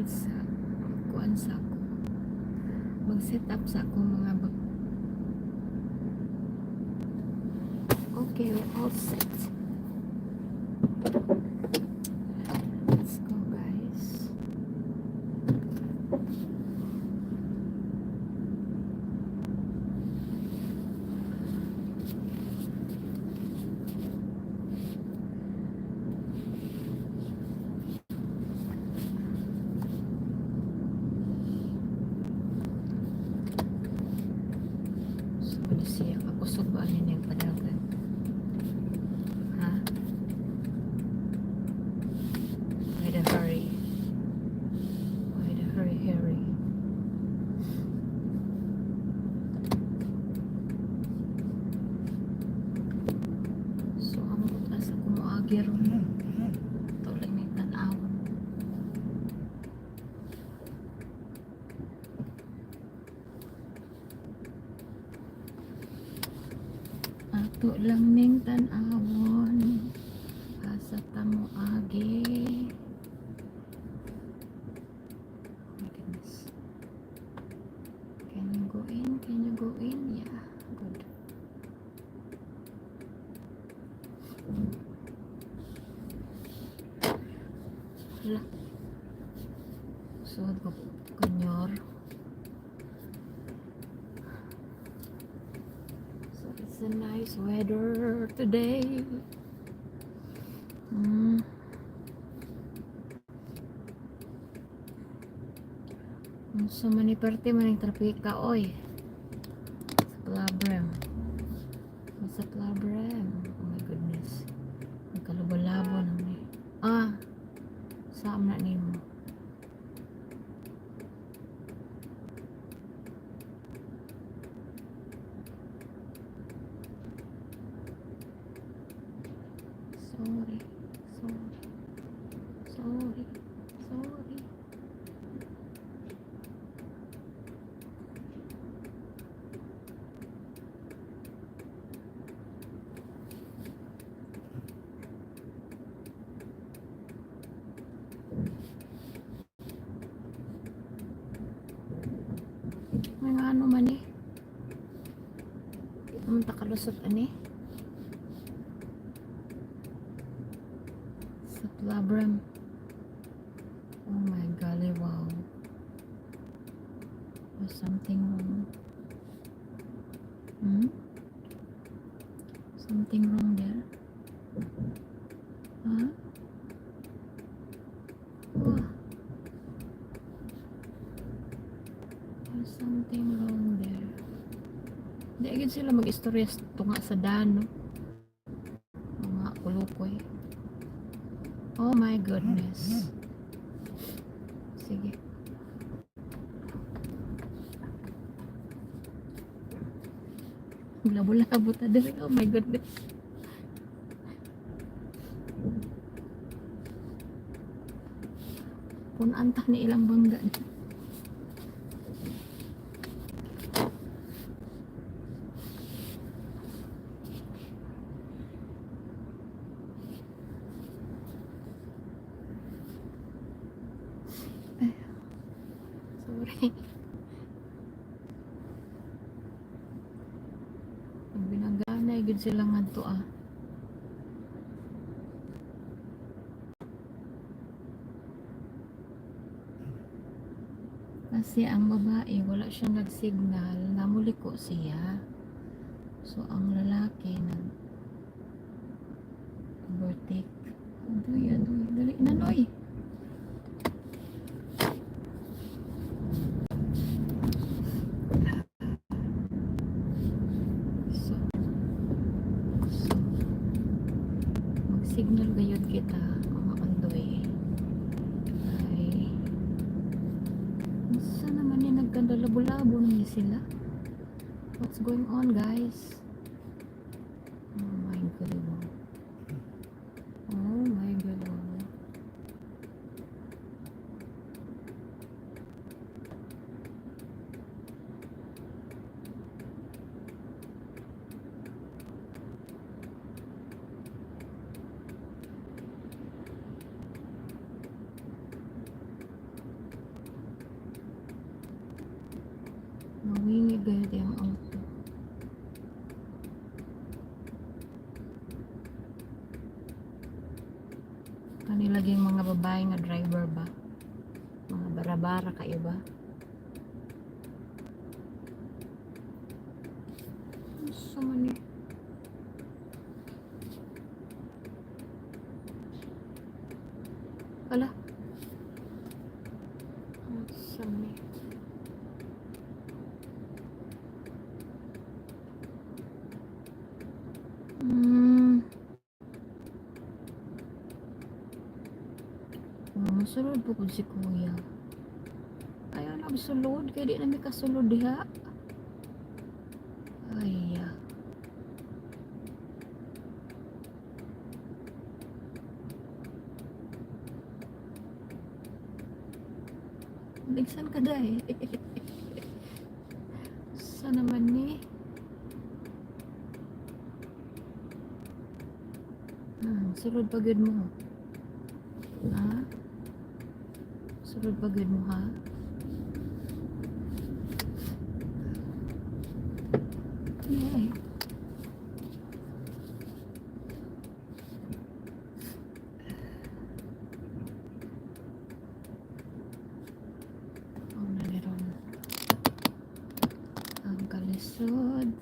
sa kuan sa ako. Mag-set up sa ako mga okay, we're all set. Let's go, guys. So, siya kakusog ba niya yung padagan? Ha? Why the hurry? Why the hurry? So, ang butas ako moagi ron. Ito lang may tanaw. Ato lang ning tanawon. Asa ta moagi. Oh my goodness. Can you go in? Can you go in? Yeah, good. Hala. Suod ko kunyor. So it's a nice weather today. So mani parte maning trapika oy. Sa Plabrem. Sa Plabrem. Oh my goodness. Nagkalabo-labo na ni. Saan na nimo? Sorry. May nga ano man eh. Naman takalusot ani. Sa Plabrem. Oh my golly, wow. There's something wrong. Something wrong there. Huh? Oh. There's something wrong there. Hindi agad sila mag-istorya tunga sa dano. Mga kulukoy. Oh my goodness. Sige. Labo-labo ta diri. Oh my goodness. Kung antah ni ilang bangga. Sorry. Ang binaganay gud sila ngadto Kasi ang babae wala siyang nagsignal, namuliko siya. So ang lalaki overtake. Aduy, dali na noy. Signal gayud kita mga kandoy ay saan naman yung nagkandalabo-labo na sila. What's going on, guys? Oh my god. Oh my god. Nawingig gayud yung auto. Kanilaging mga babae nga driver ba? Mga barabara kayo ba? Sa mani. Ala. Sa mani. Masulod po si kuya. Ayaw na masulod. Kaya di na may kasulod diha. Ay, Ligsan ka dahi. Sa naman ni? Sulod pagod mo. Ha? Sulod pagod mo ha? Ay. Kalisod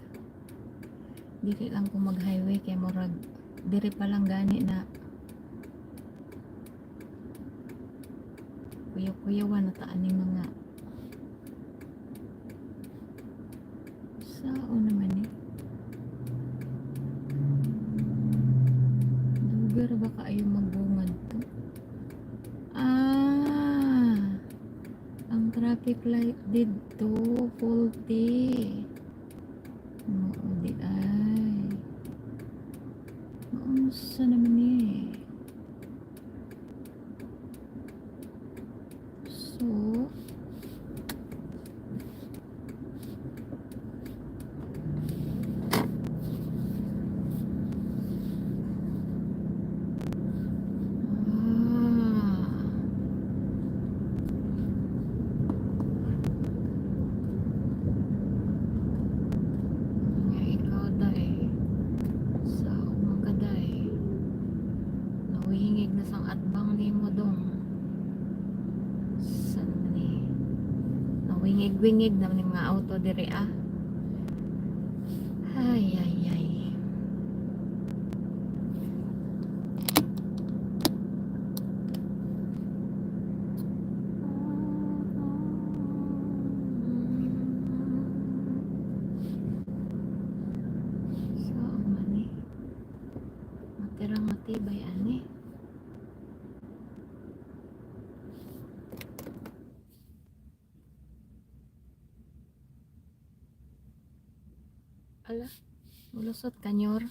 dili lang ko mag highway kay murag diri pa lang gani na kuyaw-kuyawan na taan ni mga sao naman eh dugar ba kaayo magbungad to ang traffic light dito faulty di ay maunsa naman eh so wingig na ng mga auto dire ay so mani matirang matibay ani ala, mulusot kanyor.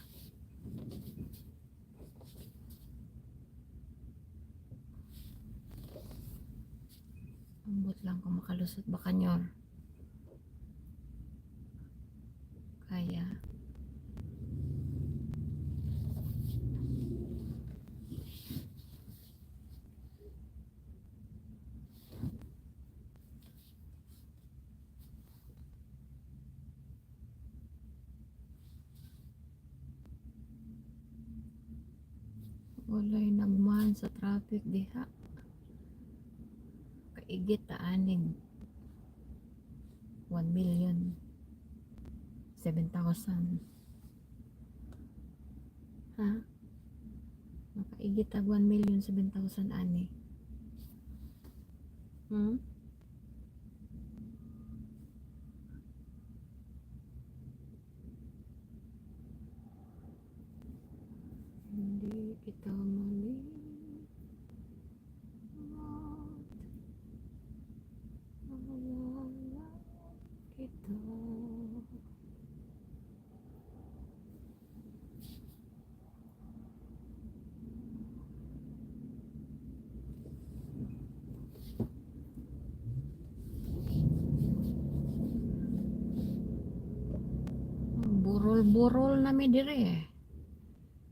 Ambot lang kung makalusot ba kanyor. Kaya. Walay nagman sa traffic diha. Kaigit taanig 1,007,000. Ha? Makaigit tag 1,007,000 ani. Hindi kita mali. Mawala kita. Burol-burol na mi dire.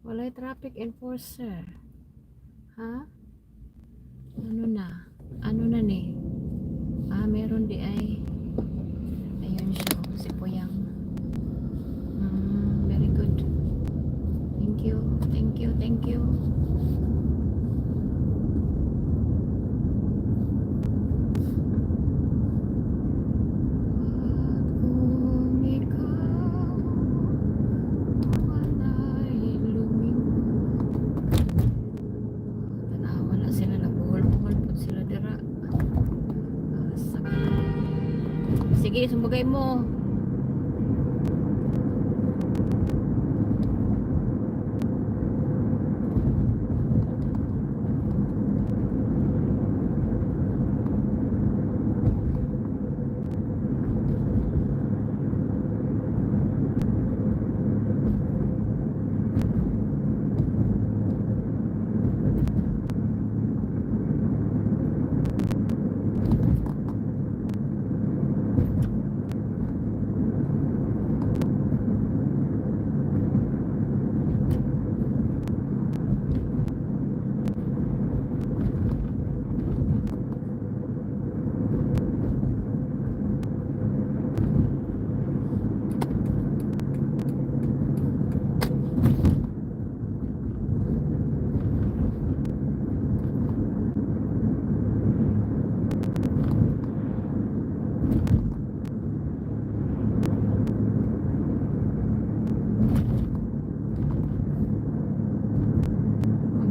Walay traffic enforcer. Ha? Ano na ni? Meron di ay. Ayun Sumagay mo.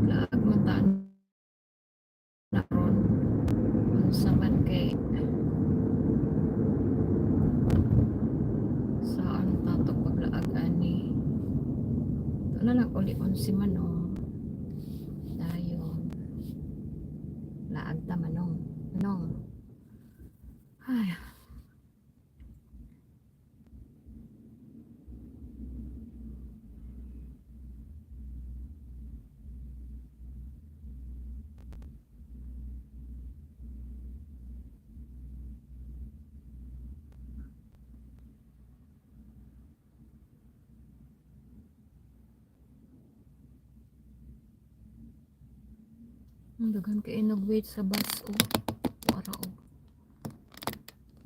Maglaag mo taan na ron. Unsa man kay saan tato paglaag ani. Ito na lang uli si Manong. Dayon. Laag ta Manong. Manong. Ay. Ang dagan kay nag-wait sa bus o. Para o.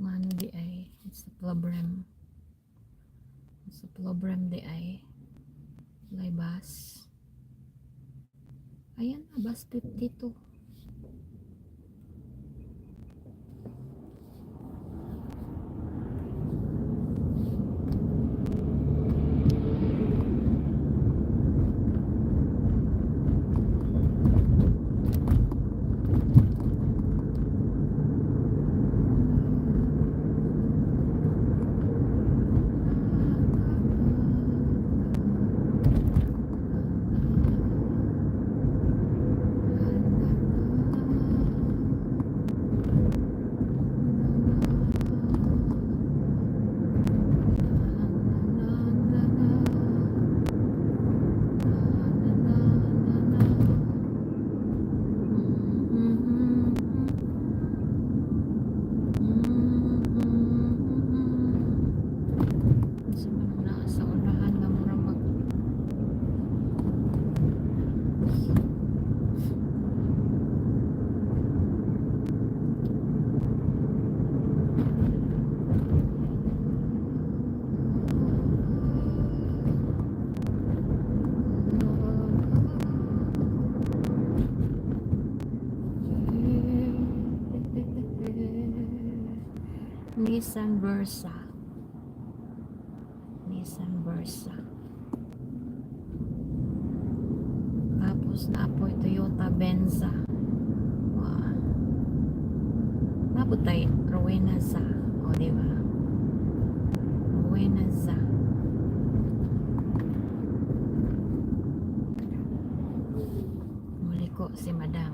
Ngano di ay. It's a problem. It's a problem di ay. Lay bus. Ayan na, bus 52. Sa unahan nga murang mag Nissan Versa. Nissan Versa. Tapos na po Toyota Venza. Wow. Tapos tayo Rowena Za. O diba? Rowena Za. Muli ko si Madam.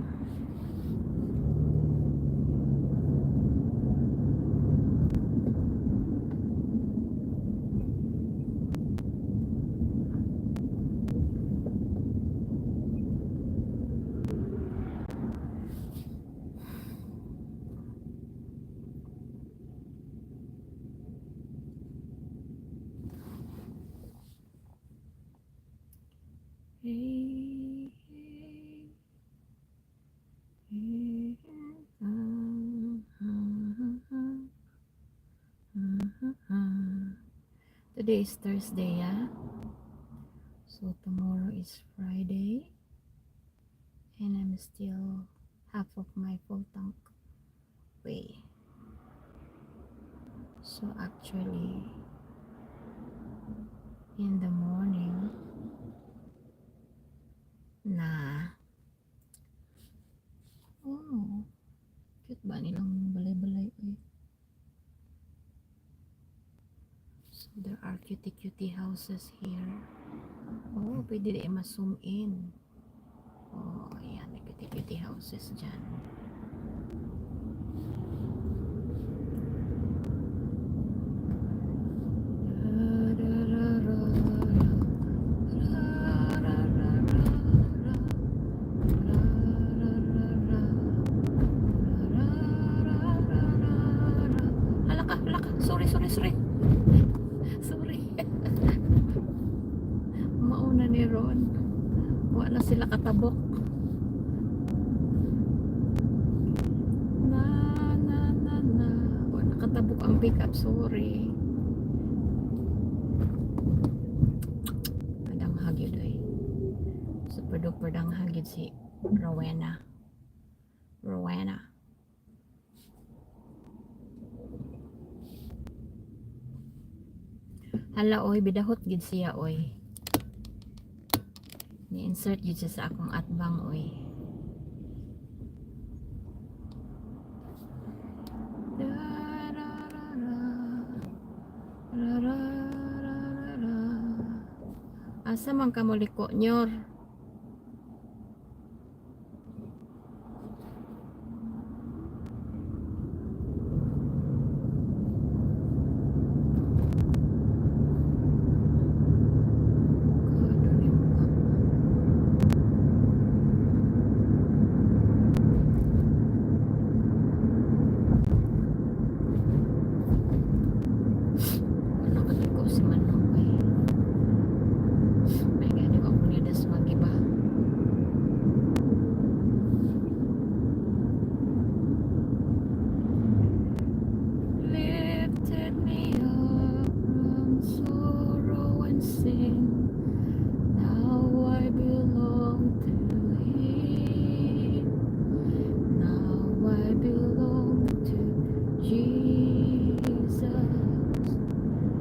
Today is Thursday, yeah? So tomorrow is Friday. And I'm still half of my full tank way. So actually, in the morning, oh, cute ba nilang balay-balay eh. There are cutie houses here. Oh, pwede di ma-zoom in. Oh, ayan, may cutie houses dyan. Halaka, halaka. Sorry. Sorry. Mauna ni Ron. Wala sila katabok. Na. Wala katabok ang pickup. Sorry. Padang hagid ay. Super duper dang hagid si Rowena. Hala oy, bidahot gid siya oy. Ni-insert gid siya sa akong atbang oy. Asa man ka mo liko nyor? Ano ka liko si Manong oy. May gani ko mo niya das magiba. Lifted me up from sorrow and sin. Now I belong to Him. Now I belong to Jesus.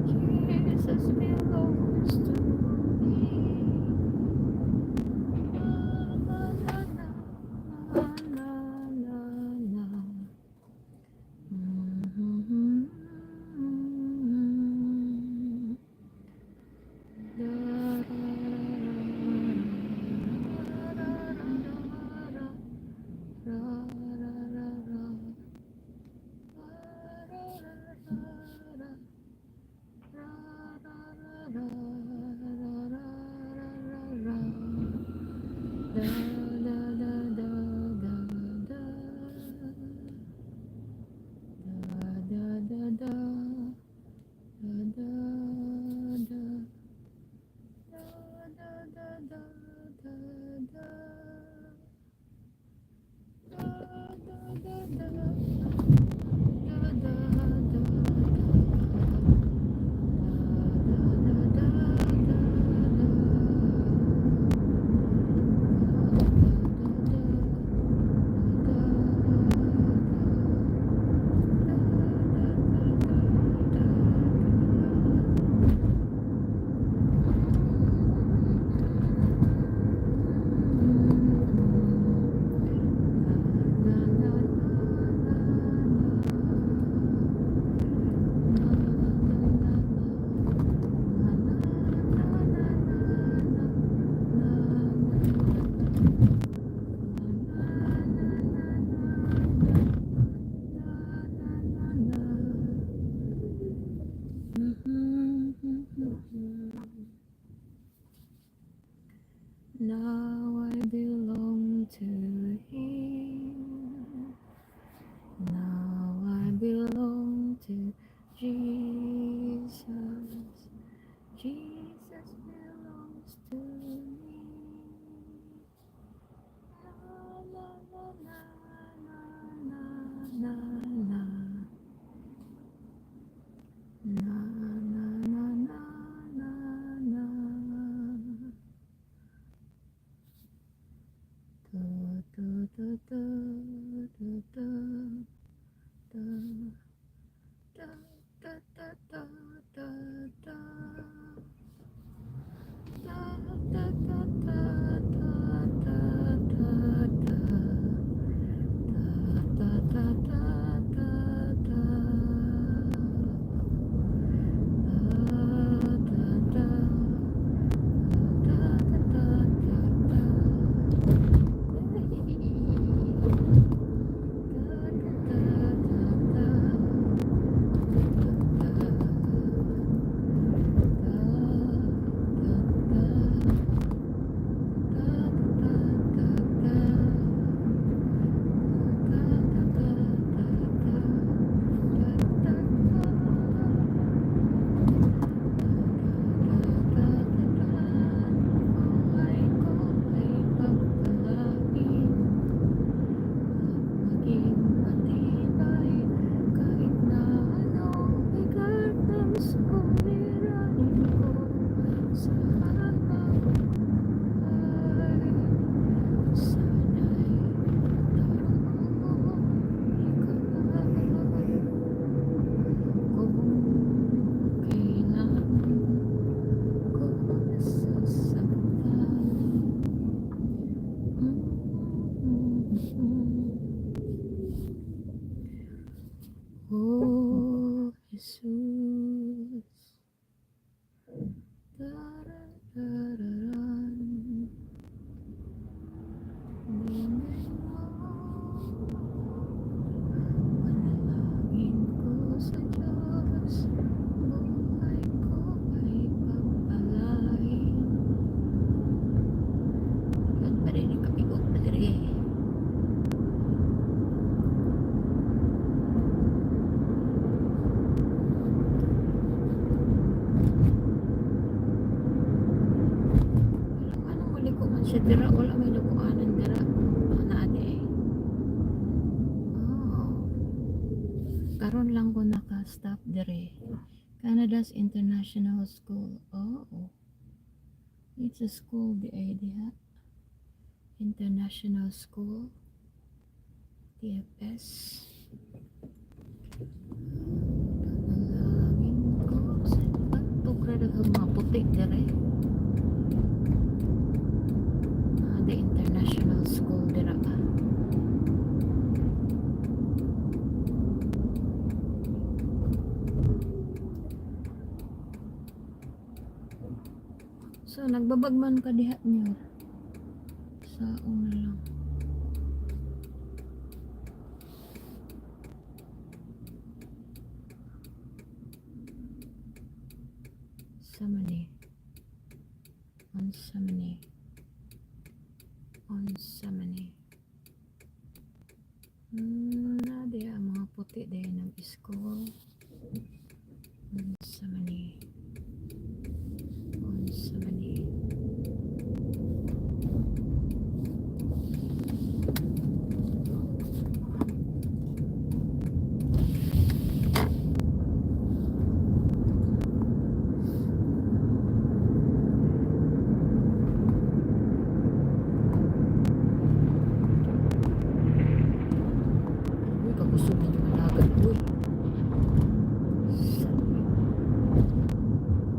Jesus belongs to me. La, la. Mhm. Now I belong to Him. Now I belong to Jesus. Jesus belongs to me. La la la la la la la la. Na na Tararan. Ingay mo. Manalangin ko sa Diyos. Buhay ko ay pagpalain. Yan pa rin yung kapigot na diri. Anong maliko man siya dira? Wala may lukuanan dira. Naade eh. Oh. Karon lang ko naka-stop dire. Canada's International School. Oh. It's a school di idea. International School. TFS. Panalangin ko sa pagtugra ng mga puti dire. The International School dira ka. So nagbabagman ka diha niyo. Sa una lang. Samani. On Samani. On Samani. Na diya mga puti din ng school. On Samani. On Samani. Uy, kakusog na yung malagan. Uy.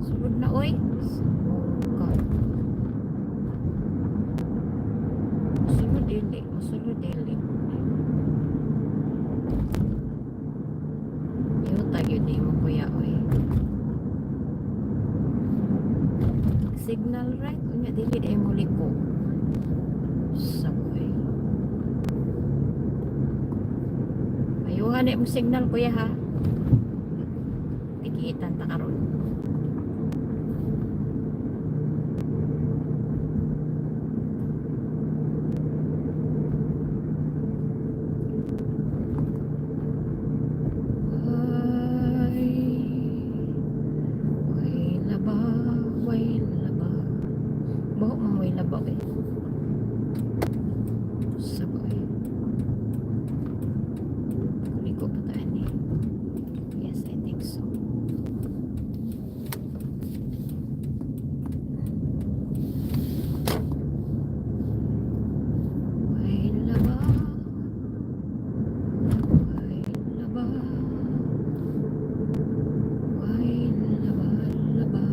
Sulod na, uy. God. Masulod dili. Masulod dili. Yuta yun di mo kuya, uy. Signal right. Unya dili di mo liko. Saboy. Ayuhan mo signal kuya ha. Tikitan ta karon. Way laba, way laba. Bahok mang way laba eh. Saboy. Liko pa tayo ni. Yes, I think so. Way laba. Way laba. Way laba, laba.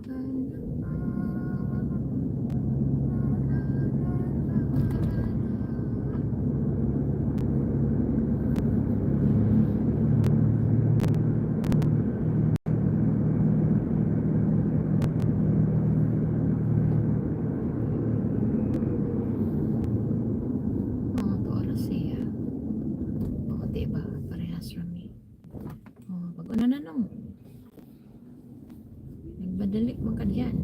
Oh, to oras siya. Oh, diba? Parehas rami. Oh, pag una na nung. Nagbadalik man ka diyan.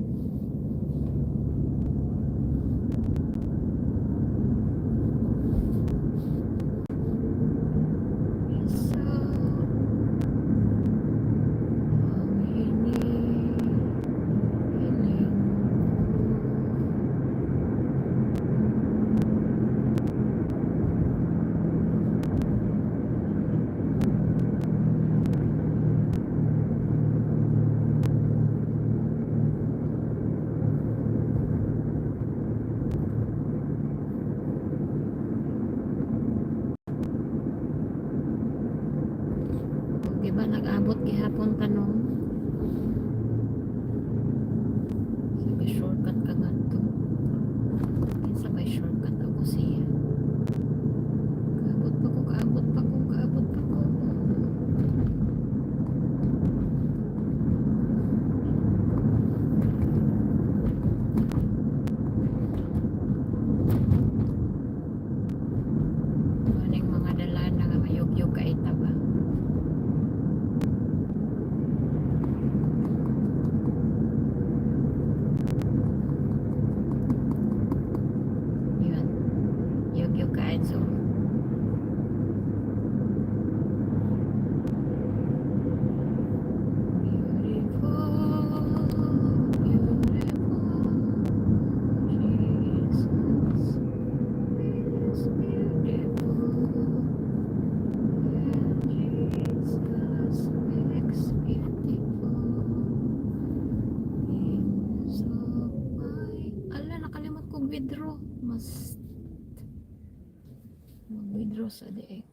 So, ang hiling diba nag-abot gihapon tanong sabi shortcut ka nga to sabay shortcut ako siya kaabot pa ko maning mga dalan na nga mayog-yog ka itaba yun yog-yog ka so withdraw mas mag-withdraw sa diek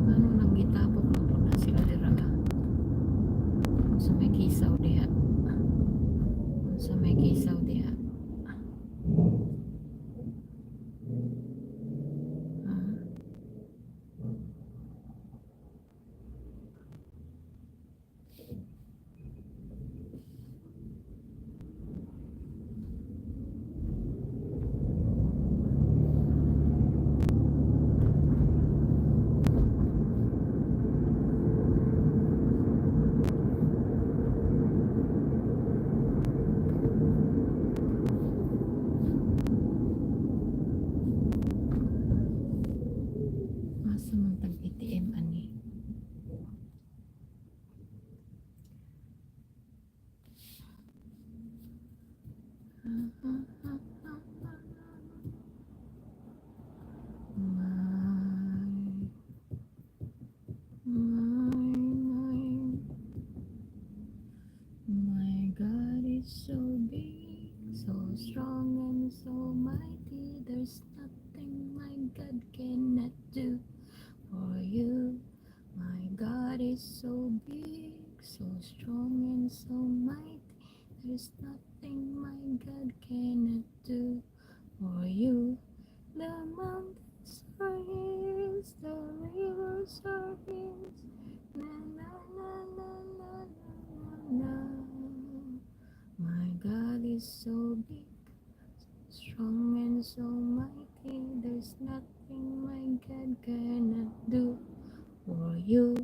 ano nang gitapok lang po na sila dira sa may kisaw diha sa may kisaw diha asa man tag ATM ani my God is so big, so strong and so mighty. There's nothing my God cannot do for you. My God is so big, so strong and so mighty. There's nothing my God cannot do for you. The mountains are His, the rivers are His. Na na na na na na na. My God is so big, strong and so mighty. There's nothing my God cannot do for you.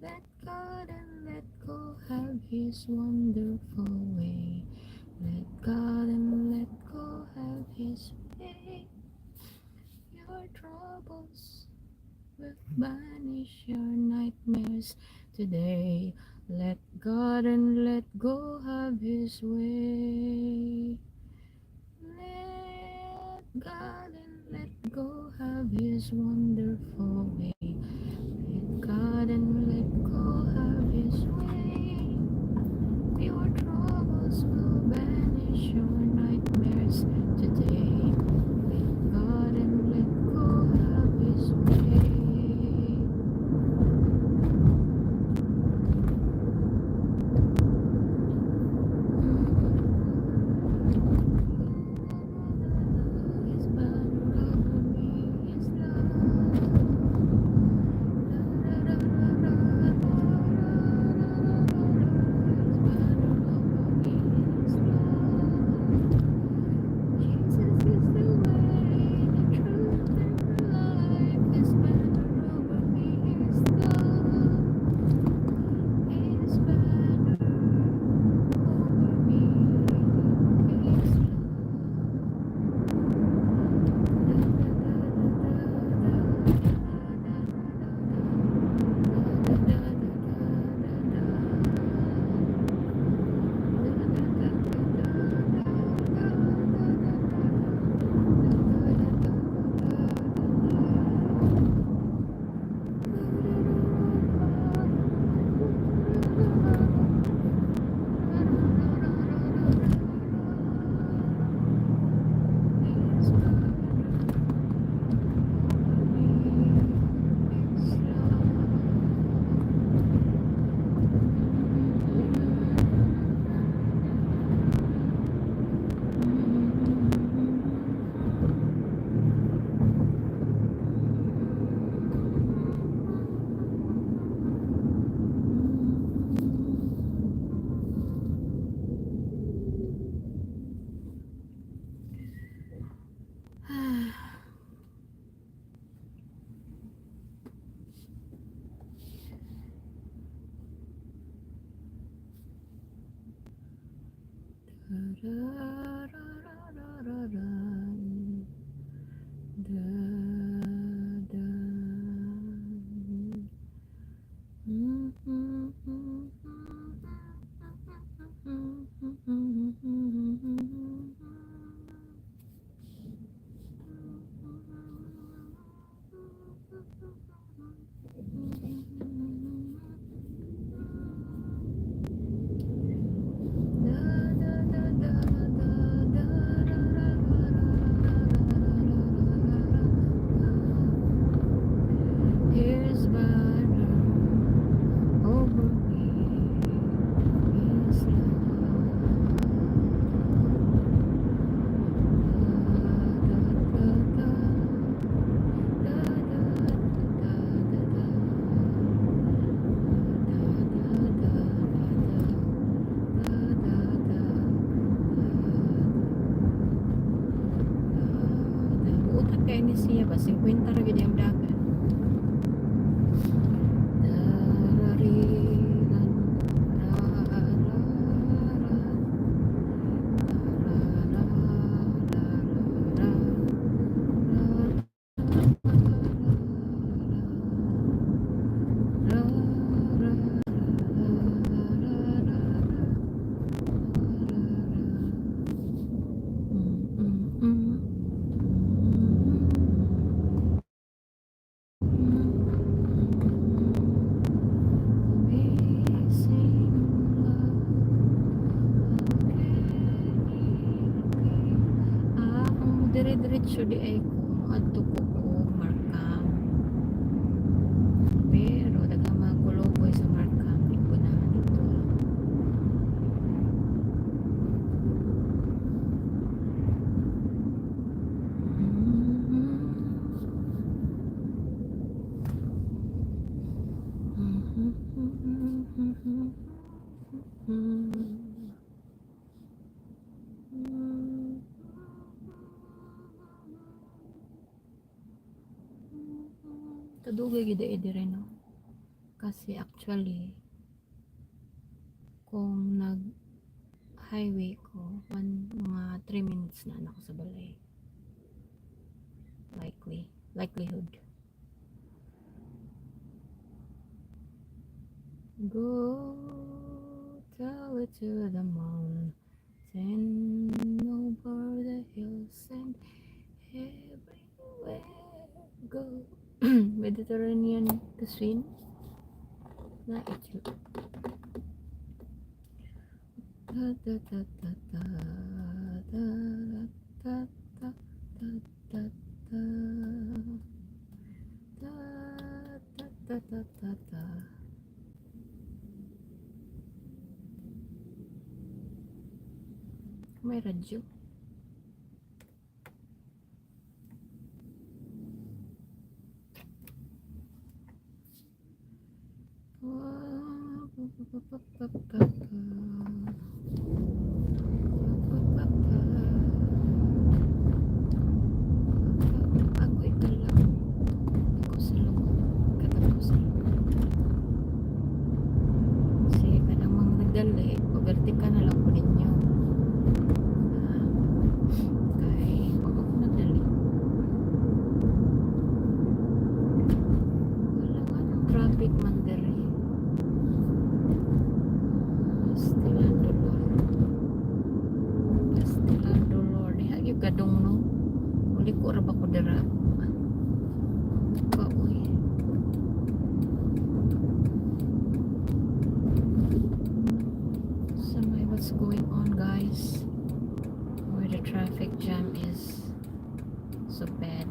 Let God and let go have His wonderful way. Let God and let go have His way. Your troubles will banish your nightmares today. Let God and let go have His way. Let God and let go have His wonderful way. Let God and let go have His way. Here's banner over me is Buutan kay ni siya ba 50 ra gyud ang dagan. Dire-diretso di ay ko adto ko Markham, pero daghang mga kuloboy sa Markham di ko na dito. Kadugay gid ay dire no, kasi actually kung nag highway ko mga 3 minutes na ako sa balay, likelihood. Go tell it to the mountain over the hills and everywhere go. Mediterranean cuisine na ito. Ta ta ta ta ta ta ta ta ta ta ta ta ta ta. May radyo. Ako itala ako sa loob katapusan kasi kanang mga nagdali vertical na lang po ninyo kay pag ako nagdali wala nga ng traffic man dere. Pastilado Lord diha gyud kadong no uli ko ra ba ko dira kaoy. So what's going on guys, where the traffic jam is so bad.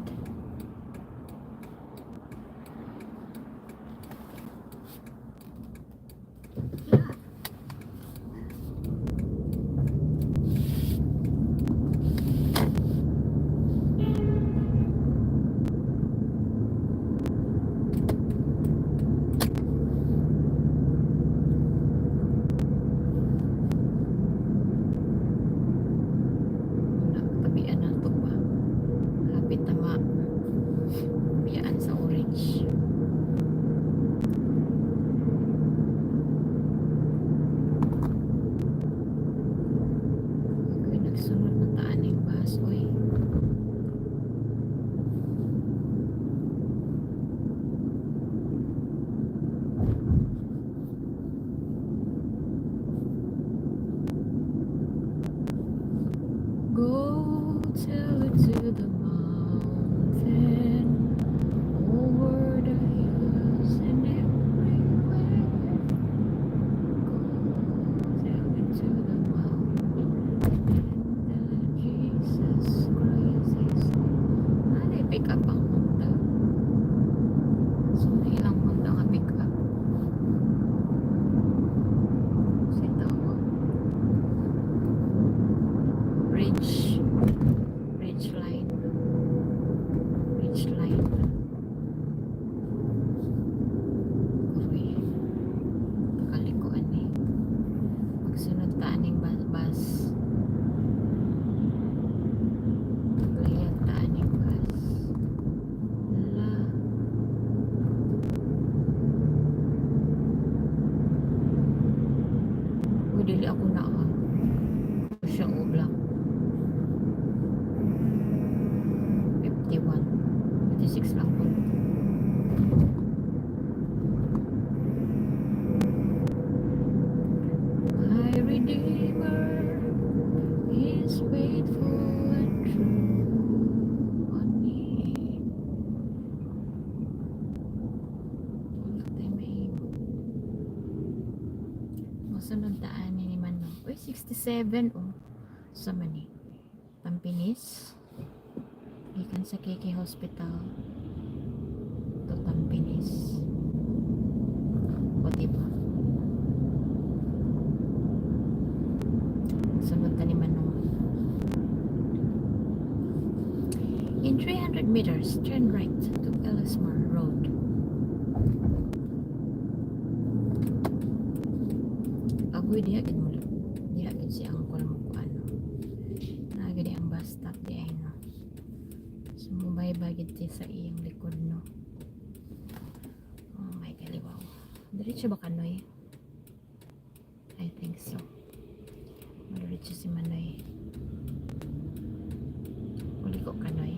Nakatabian na ito ba? Hapit na till into the mountain, over the hills and everywhere. Go till into the mountain, till Jesus Christ is Lord. Nanay, pick up ang Honda. So, may ilang Honda nga pick up. Sitawa. Ridge line. Uy, pakalikuan eh. Magsunod taaning bus. Paglayag taaning bus. Ala. Uy, dili ako na siya ublang. 51. 56 lang po. My Redeemer is faithful and true on me. Wala tayo mahimo. Masunod taan ni Manong. Uy, 67 oh. Sa mani. Tampinis. Ikan sa KK Hospital. Ito Tampinis. O diba? Sunod na ni Manong. In 300 meters, turn right to Ellismore Road. Agoy diha gid mo. Diha gid si Angkol mo ko ano. Nagadi ang bus stop di ay no. Sumubay bagid ti sa iyang likod no. Oh my kaliwaw. Diretso ba Kanoy? I think so. Diretso si Manoy. Uli ko Kanoy.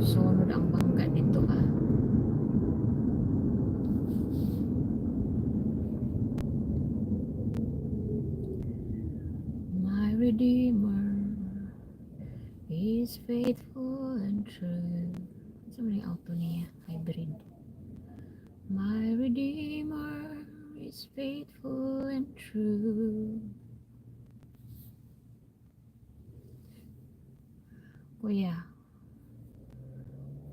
Sunod ang bangga dito My Redeemer is faithful and true. Sa mga auto niya, hybrid. My Redeemer is faithful and true. Kuya,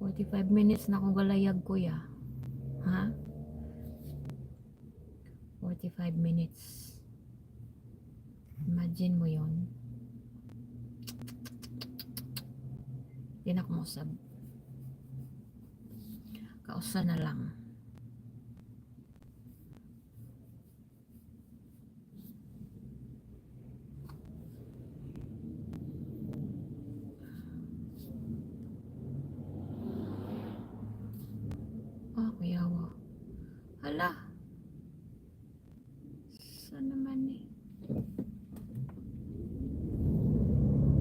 45 minutes na akong galayag kuya. Ha? 45 minutes. Imagine mo yon. Hindi na kumusab. Kausa na lang. Kuyawa. Hala. Saan naman eh?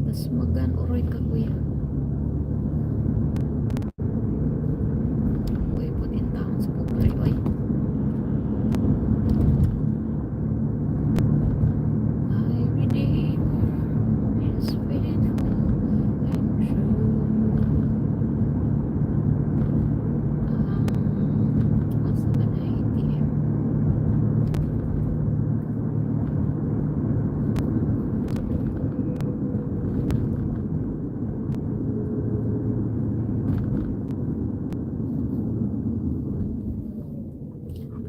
Tas magan uroy ka kuya. Uy, putin taon sa pupuri. Uy. My Redeemer is faithful and true. What's the ATM?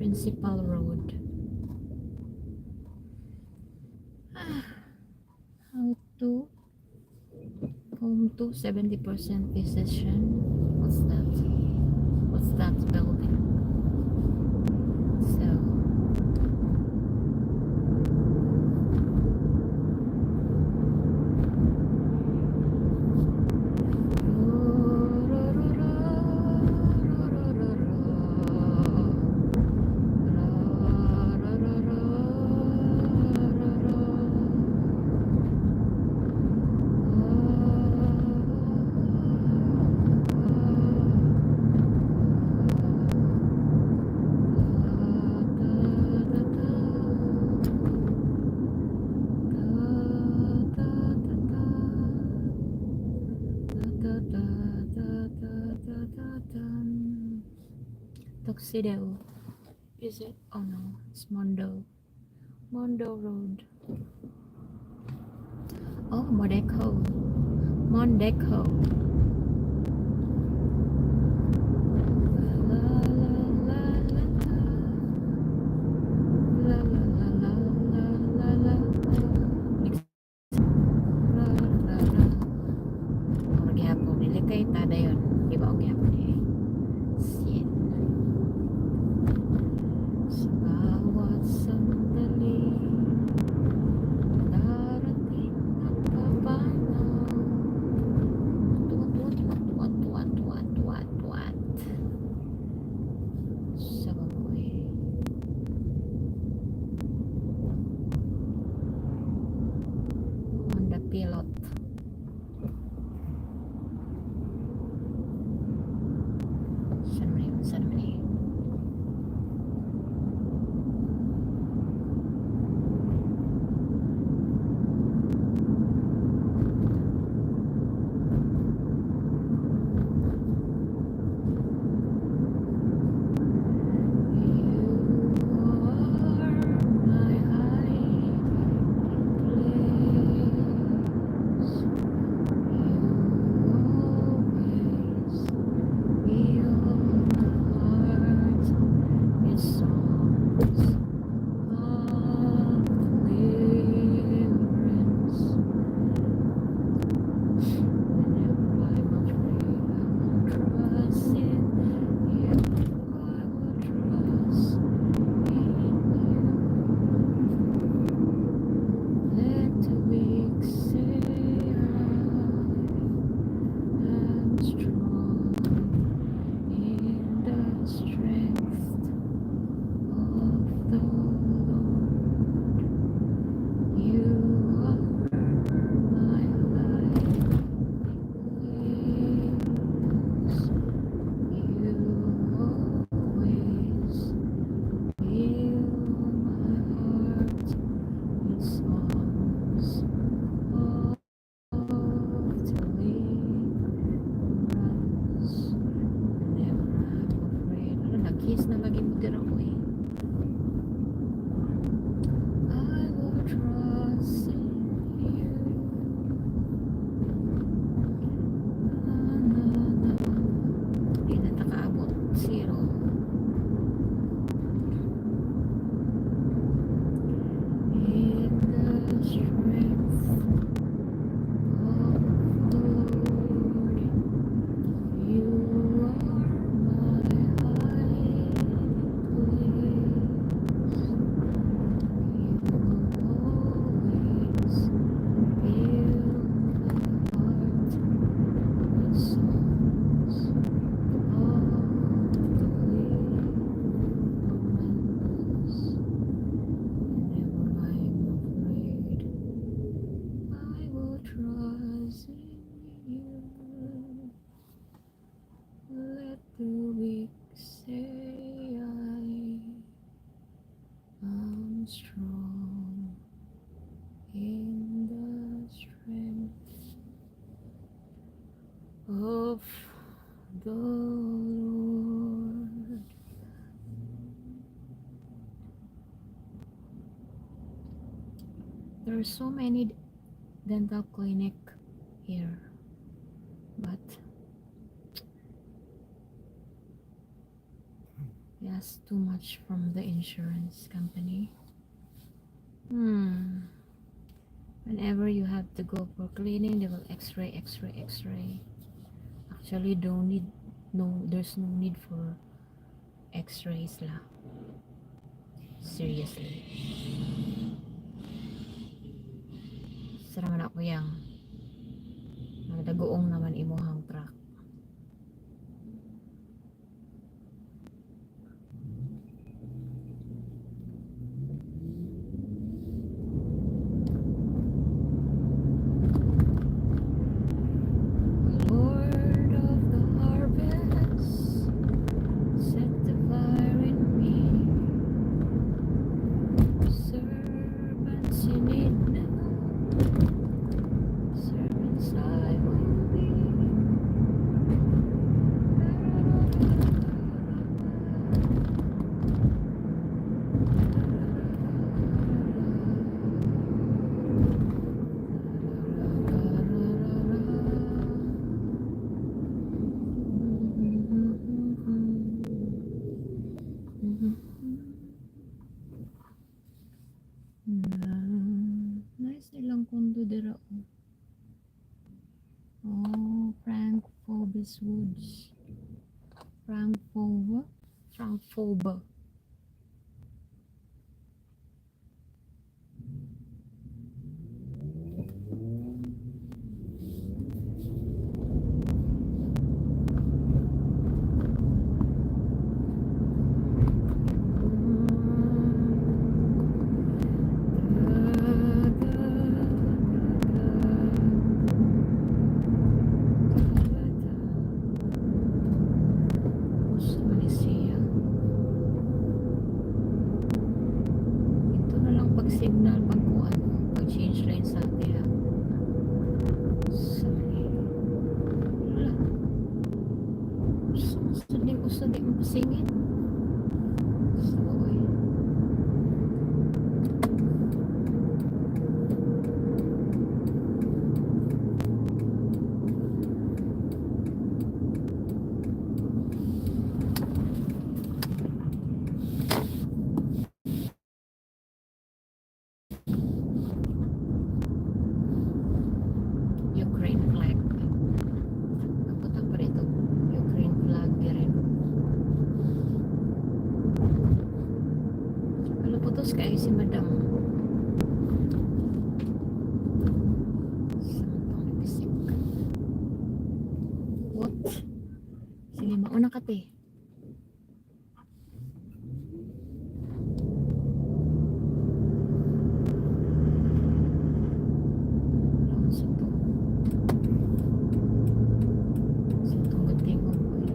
Principal Road. to 70% physician. What's that? What's that building? So Tuxedo. Is it? Oh no, it's Mondo. Mondo Road. Oh, Modeco. Mondeco. La la la la la la la la la la la la la la. Oh, maghapon. Dili kay tada yun. Di ba ang gapon eh? Sin. Sa bawat sandali darating at papanaw. Tuwat. Sa baboy. On the pilot. Saan naman eh? Kiss na lagi mo tira ko eh. I will trust in you. Di na takaabot. Zero. In the strength of the Lord, you are my hiding place. Trust in you. Let the weak say I am strong in the strength of the Lord. There are so many dental clinic here, but yes, too much from the insurance company. Whenever you have to go for cleaning, they will x-ray, x-ray, x-ray. Actually, don't need, no, there's no need for x-rays lah. Seriously. Saraman ako yang nagdagoong naman imuhang truck. Lord of the harvest, set the fire in me. Servants in need now, servants I will be. Nice nilang kondo dira. Oh, Frank Phobos Woods. Frank Phoba? Frank Phoba. Sa Malaysia. Ito na lang pag-signal, pag-kuhan mo, pag-change lane sa atin. Sorry. Wala. Usa di mo pasingin. Sorry. Ukraine flag. Napunta pa rito. Ukraine flag din rin. Kaluputos kayo si madam. Samantang napisik. What? Sige, mauna ka te. Alam sa to. Sa itong gatingog ko eh.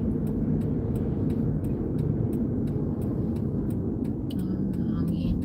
Hangin.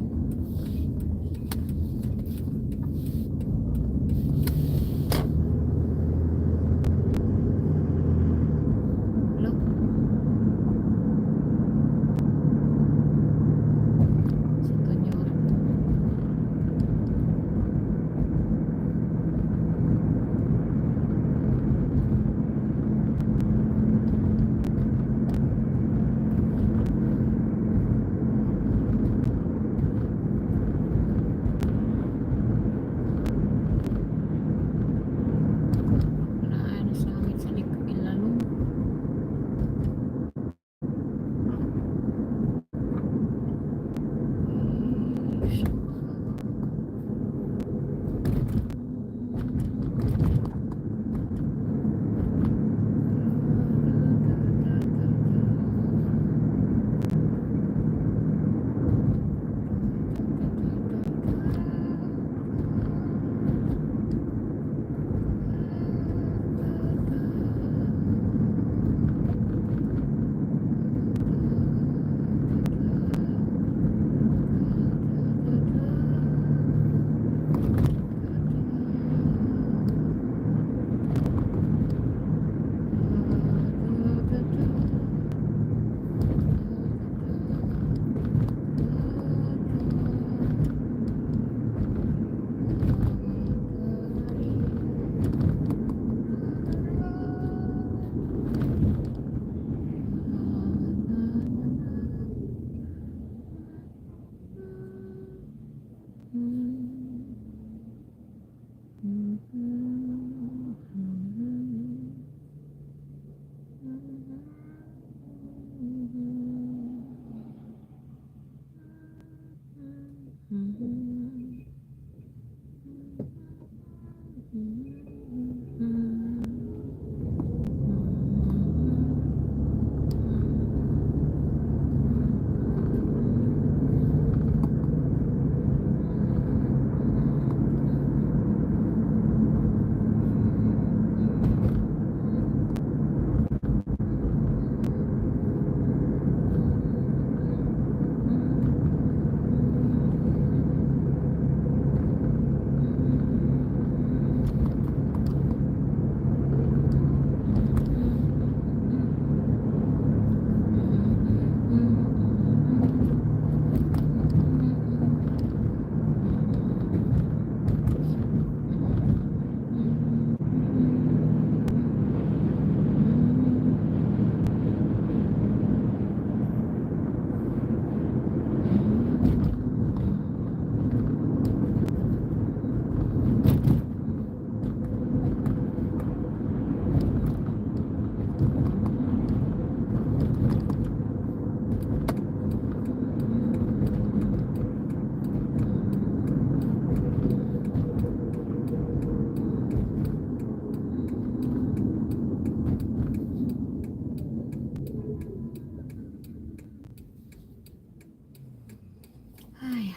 Ay,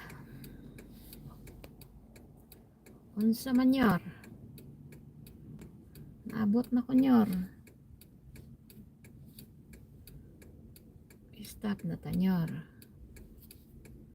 unsa man yor? Naabot na ko nyor. Stop na ta nyor.